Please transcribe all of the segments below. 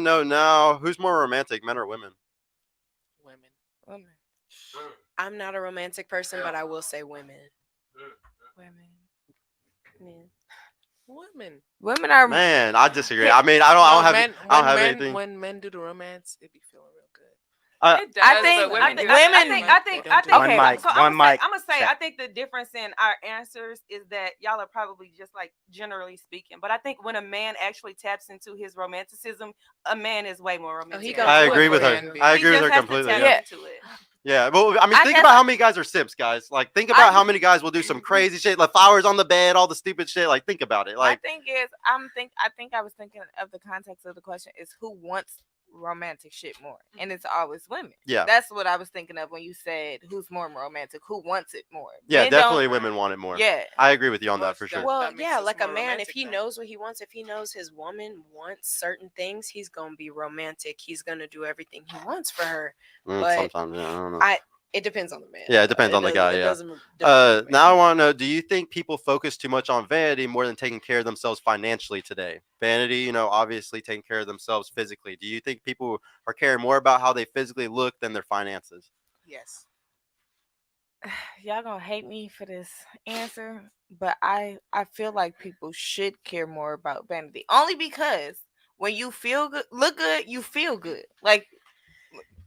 know now, who's more romantic, men or women? Women. Women. I'm not a romantic person, but I will say women. Women. Men. Women. Women are. Man, I disagree. I mean, I don't have anything. When men do the romance, it be feeling real good. It does, I think but women do. women. I think. One Okay, mic, so one mic. I'm gonna say, Check. I think the difference in our answers is that y'all are probably just like generally speaking, but I think when a man actually taps into his romanticism, a man is way more romantic. goes I with agree with it. her. He I agree with just her has to completely. tap Yeah. into it. Yeah, well, I mean, I think guess about how many guys are simps, guys. Like, think about how many guys will do some crazy shit, like flowers on the bed, all the stupid shit. Like, think about it. My Like, thing is, I think I was thinking of the context of the question is who wants romantic shit more, and it's always women. Yeah. That's what I was thinking of when you said who's more romantic, who wants it more. yeah, Men don't- definitely women want it more. Yeah. I agree with you on that Most for sure. That Well, makes yeah, us like a more man, if romantic he then. knows what he wants, if he knows his woman wants certain things, he's gonna be romantic. He's gonna do everything he wants for her. But Sometimes, yeah, I don't know. it depends on the man. Yeah, it depends on the guy, It yeah. doesn't depend on the Now I man. want to know: do you think people focus too much on vanity more than taking care of themselves financially today? Vanity, obviously taking care of themselves physically. Do you think people are caring more about how they physically look than their finances? Yes. Y'all gonna hate me for this answer, but I feel like people should care more about vanity only because when you feel good, look good, you feel good. Like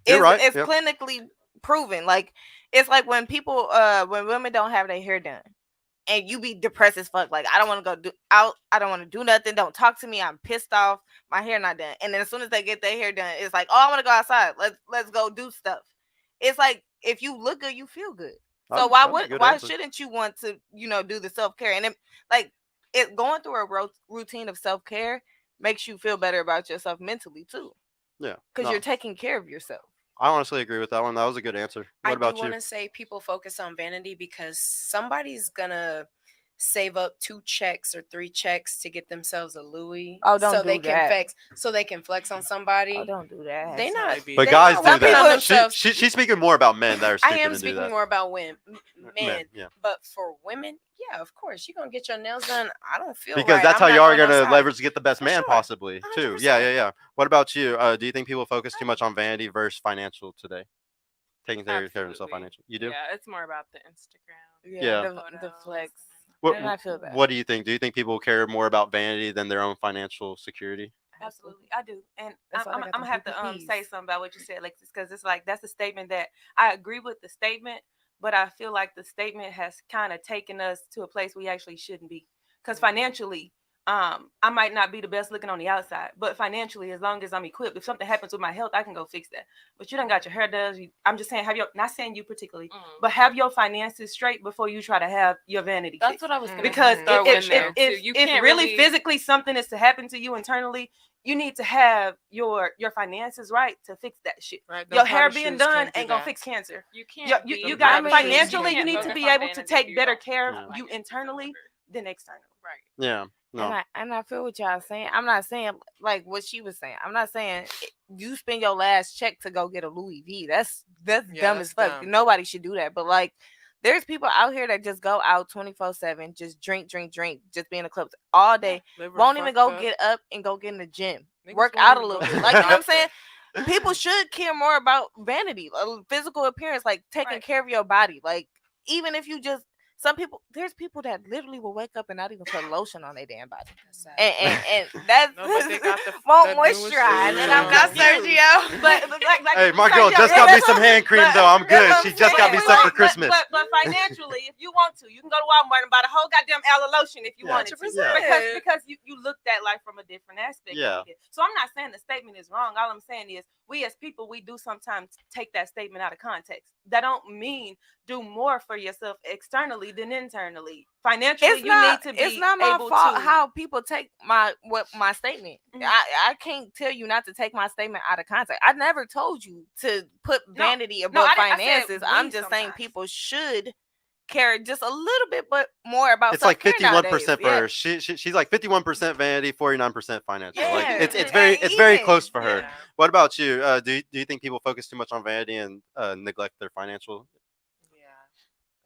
You're right. it's Yep. clinically proven. Like it's like when people when women don't have their hair done and you be depressed as fuck. Like I don't want to go out. I don't want to do nothing. Don't talk to me. I'm pissed off. My hair not done. And then as soon as they get their hair done, it's like, oh, I want to go outside. Let's go do stuff. It's like if you look good, you feel good. So why shouldn't you want to do the self care? And it going through a routine of self care makes you feel better about yourself mentally too. Yeah, Because you're taking care of yourself. I honestly agree with that one. That was a good answer. What about I do you? want to say people focus on vanity because somebody's gonna save up 2 checks or 3 checks to get themselves a Louis. Oh, don't so do they that. can flex on somebody. Oh, don't do that. They not. But they guys not do working on that. themselves. She's speaking more about men that are I stupid am to do speaking that. more about men. Yeah. But for women, yeah, of course, you're gonna get your nails done. I don't feel Because right. that's I'm how not you are going gonna outside. leverage to get the best For man sure. possibly too. 100%. Yeah. What about you? Do you think people focus too much on vanity versus financial today? Taking care of themselves Absolutely. financially. You do? Yeah, it's more about the Instagram. Yeah. The flex. What, And I feel that. what do you think? Do you think people care more about vanity than their own financial security? Absolutely, I do, and That's why I'm I got gonna them have to PPPs. say something about what you said, Alexis, because it's like that's a statement that I agree with the statement, but I feel like the statement has kind of taken us to a place we actually shouldn't be, because financially, I might not be the best looking on the outside, but financially, as long as I'm equipped, if something happens with my health, I can go fix that. But you done got your hair done. I'm just saying, not saying you particularly, but have your finances straight before you try to have your vanity That's fixed. what I was gonna Because say. if really physically something is to happen to you internally, you need to have your finances right to fix that shit. Right, Your those hair hard being shoes done can't do ain't gonna that. fix cancer. You can't. You got I mean, financially. you You need can't to be focus on able to vanity if take you better don't care Yeah. of you internally than externally. Right. Yeah. No. And I feel what y'all saying. I'm not saying like what she was saying. I'm not saying you spend your last check to go get a Louis V. That's Yeah, dumb that's as fuck. dumb. Nobody should do that. But like, there's people out here that just go out 24/7, just drink, just be in the clubs all day. Liver Won't even fucked go up. get up and go get in the gym, Niggas work won't out a even little go to bit. the Like you know what I'm doctor. saying? People should care more about vanity, physical appearance, like taking Right. care of your body. Like even if you just there's people that literally will wake up and not even put lotion on their damn body. And that's No, but they got the won't newest moisturize. And I'm shit. not Yeah. Sergio. But like Hey, my girl just got me some hand cream though. I'm good. that's She what just I'm got me saying. some for But- Christmas. But financially, if you want to, you can go to Walmart and buy the whole goddamn aloe lotion if you Yeah, wanted to. 100%. Because you looked at life from a different aspect. Yeah. So I'm not saying the statement is wrong. All I'm saying is we as people, we do sometimes take that statement out of context. That don't mean do more for yourself externally than internally. Financially, need to be it's not my able fault to. how people take my statement. Mhm. I can't tell you not to take my statement out of context. I never told you to put vanity above I said finances. we I'm just saying sometimes. people should care just a little bit but more about It's like self-care 51% for nowadays. her. She's like 51% vanity, 49% financial. Like Yeah. it's Yeah, very even. close for her. Yeah. What about you? Do you think people focus too much on vanity and neglect their financial? Yeah,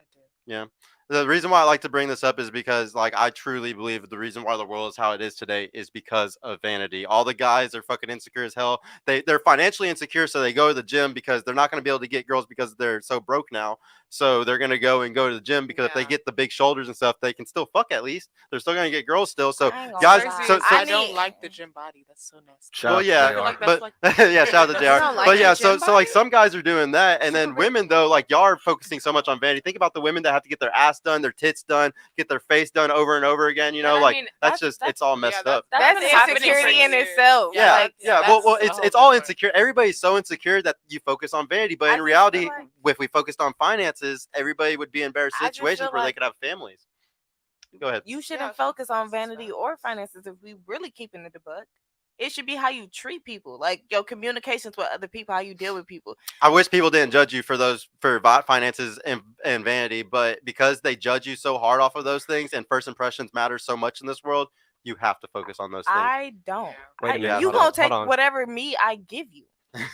I do. Yeah. The reason why I like to bring this up is because, like, I truly believe the reason why the world is how it is today is because of vanity. All the guys are fucking insecure as hell. They're financially insecure, so they go to the gym because they're not going to be able to get girls because they're so broke now. So they're going to go to the gym because if they Yeah. get the big shoulders and stuff, they can still fuck at least. They're still going to get girls still. So I ain't gonna guys, lie. so I I don't need- like the gym body. That's so nasty. Shout well, out to yeah, JR. feel like but that's yeah, shout out to You JR. don't like But the yeah, gym so like body? some guys are doing that, and then Super women though, like y'all are focusing so much on vanity. Think about the women that have to get their ass done, their tits done, get their face done over and over again. You know, And I like mean, that's just it's all messed up. That's what's happening insecurity in for years. itself. Yeah, Like, yeah. that's Well, a it's whole all different- insecure. Everybody's so insecure that you focus on vanity, but I in just reality, feel like- if we focused on finances, everybody would be in better I just situations feel where they like- could have families. Go ahead. you shouldn't Yeah, focus on that's vanity facts. or finances if we really keeping it a buck. It should be how you treat people, like your communications with other people, how you deal with people. I wish people didn't judge you for those finances and vanity, but because they judge you so hard off of those things, and first impressions matter so much in this world, you have to focus on those things. I don't. Yeah. Wait a I- minute, you hold gonna on, take hold on. whatever me I give you.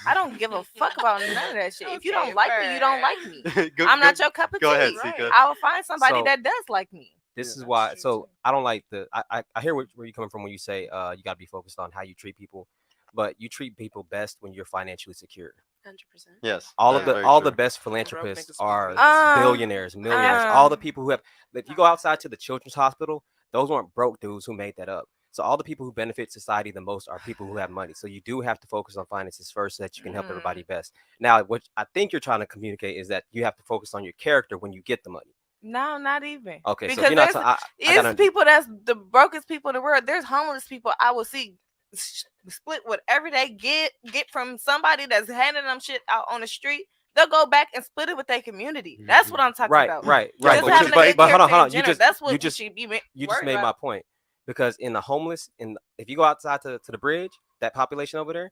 I don't give a fuck about none of that shit. If you Okay, don't like me, you don't like me. I'm not your cup of tea. Go ahead, Right. Sika. I will find somebody So- that does like me. This Yeah, is that's why. true, So too. I don't like the. I hear where you're coming from when you say you got to be focused on how you treat people, but you treat people best when you're financially secure. 100%. Yes. All that's of the very all true. the best niggas philanthropists be are rich. billionaires, millionaires. All the um, people who have. If you go outside to the children's hospital, those weren't broke dudes who made that up. So all the people who benefit society the most are people who have money. So you do have to focus on finances first so that you can help everybody best. Now, what I think you're trying to communicate is that you have to focus on your character when you get the money. No, not even. Okay, so Because if you're not. there's I it's gotta, people that's the brokest people in the world. There's homeless people I will see split whatever they get from somebody that's handing them shit out on the street. They'll go back and split it with their community. That's what I'm talking right, about. right, Yeah, right. Just but having a but- good but hold on, character hold in on. You general, just that's what you we just should be you just worried made my about. point because in the homeless, if you go outside to the bridge, that population over there,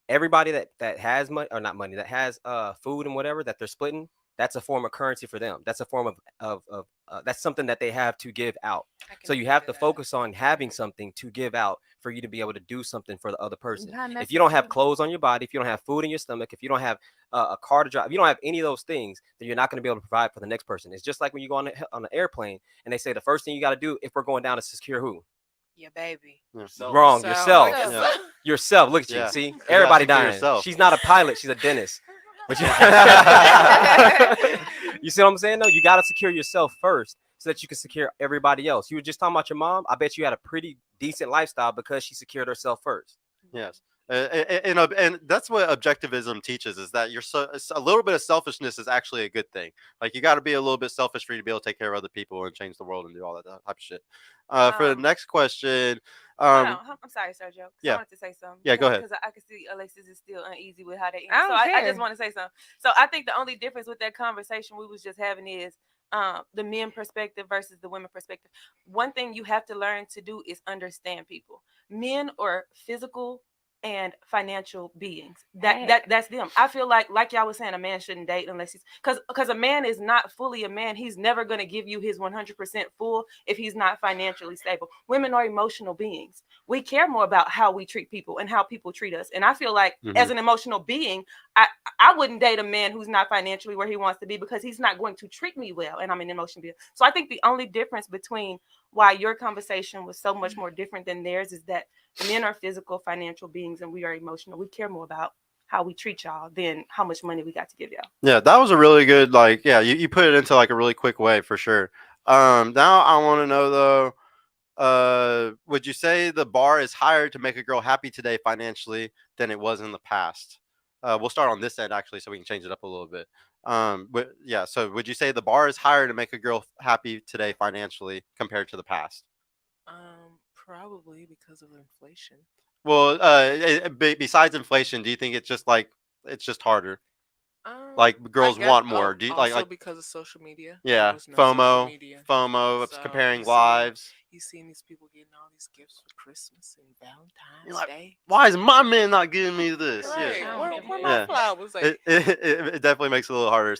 everybody that has money or not money that has food and whatever that they're splitting, that's a form of currency for them. That's a form of that's something that they have to give out. I can So you agree have to that. focus on having something to give out for you to be able to do something for the other person. Not If you don't have necessarily. clothes on your body, if you don't have food in your stomach, if you don't have a car to drive, if you don't have any of those things, then you're not going to be able to provide for the next person. It's just like when you go on an airplane and they say the first thing you got to do if we're going down is secure who? Yeah, baby. Wrong, So- yourself. Yeah. Yourself. Look at you. Yeah. See, You gotta everybody secure dying. yourself. She's not a pilot. She's a dentist. But you, you see what I'm saying? No, you got to secure yourself first so that you can secure everybody else. You were just talking about your mom. I bet you had a pretty decent lifestyle because she secured herself first. Yes. And that's what objectivism teaches is that a little bit of selfishness is actually a good thing. Like you got to be a little bit selfish for you to be able to take care of other people and change the world and do all that type of shit. For the next question, Hold on. I'm sorry, Sergio. 'cause yeah. I wanted to say something. Yeah, go ahead. Because I can see Alexis is still uneasy with how they end. I So don't I care. just want to say something. So I think the only difference with that conversation we was just having is the men perspective versus the women perspective. One thing you have to learn to do is understand people. Men are physical and financial beings. That's them. I feel like y'all was saying, a man shouldn't date unless he's because a man is not fully a man. He's never going to give you his 100% full if he's not financially stable. Women are emotional beings. We care more about how we treat people and how people treat us. And I feel like as an emotional being, I wouldn't date a man who's not financially where he wants to be because he's not going to treat me well, and I'm an emotional being. So I think the only difference between why your conversation was so much more different than theirs is that men are physical, financial beings, and we are emotional. We care more about how we treat y'all than how much money we got to give y'all. yeah, that was a really good you put it into like a really quick way for sure. Now I want to know though, would you say the bar is higher to make a girl happy today financially than it was in the past? We'll start on this end actually, so we can change it up a little bit. So would you say the bar is higher to make a girl happy today financially compared to the past? Probably because of inflation. Well, besides inflation, do you think it's just harder? Like I girls guess- want more. oh, Do you also because of social media. Yeah, There was no social FOMO, media. FOMO, So comparing you see- lives. You seeing these people getting all these gifts for Christmas and Valentine's You're like, Day. Why is my man not giving me this? Right. Yeah. Where Yeah. my flowers? Like, It definitely makes it a little harder.